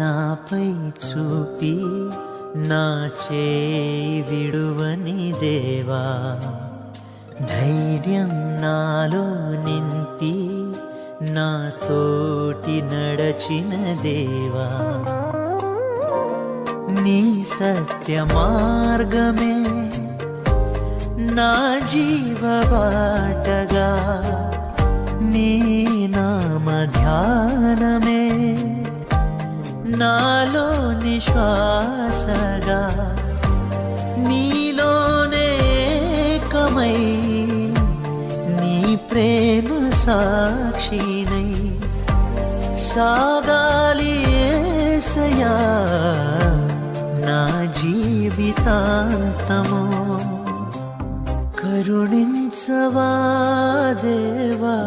నాపై చూపి నా చేయి విడువని దేవా, ధైర్యం నాలో నింపి నా తోటి నడచిన దేవా, నీ సత్య మార్గమే నా జీవ బాటగా, నీ నామ ధ్యానమే నాలో నిశ్వాసగా, నీలోనే ఏకమై నీ ప్రేమ సాక్షినై సాగాలి యేసయ్యా నా జీవితాంతము. కరుణించవా దేవా,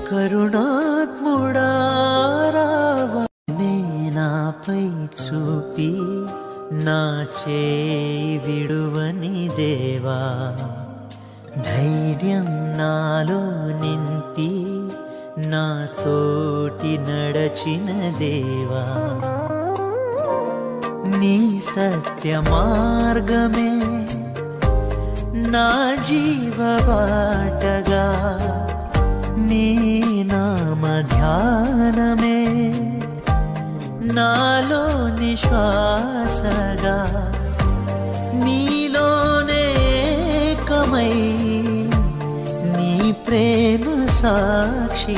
కరుణాత్ముడా రావా, నాపై చూపి నా చేయి విడువని దేవా, ధైర్యం నాలో నింపి నా తోటి నడచిన దేవా, నీ సత్య మార్గమే నా జీవ బాటగా, నీ నామ ధ్యానమే నాలో నిశ్వాసగా, నీలోనే ఏకమై నీ ప్రేమ సాక్షి